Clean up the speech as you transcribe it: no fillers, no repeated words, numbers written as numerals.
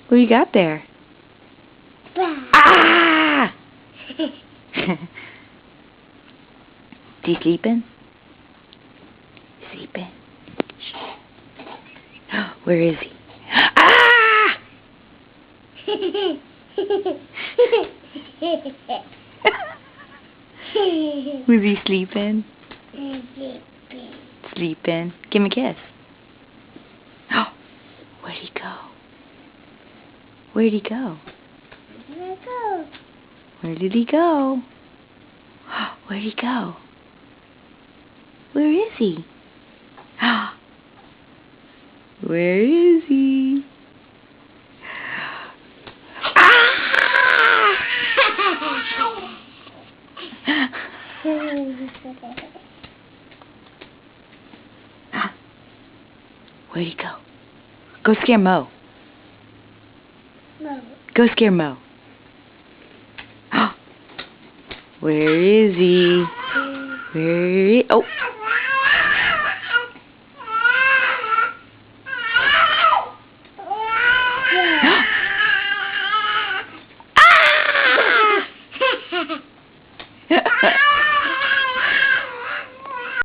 What you got there? Ah! Is he sleeping? Sleeping? Where is he? Ah! Was he sleeping? Sleeping. Give him a kiss. Where'd he go? Where'd he go? Where did he go? Where'd he go? Where is he? Where is he? Ah! Where'd he go? Go scare Mo. Go scare Mo. Where is he? Where is... Oh! Ah!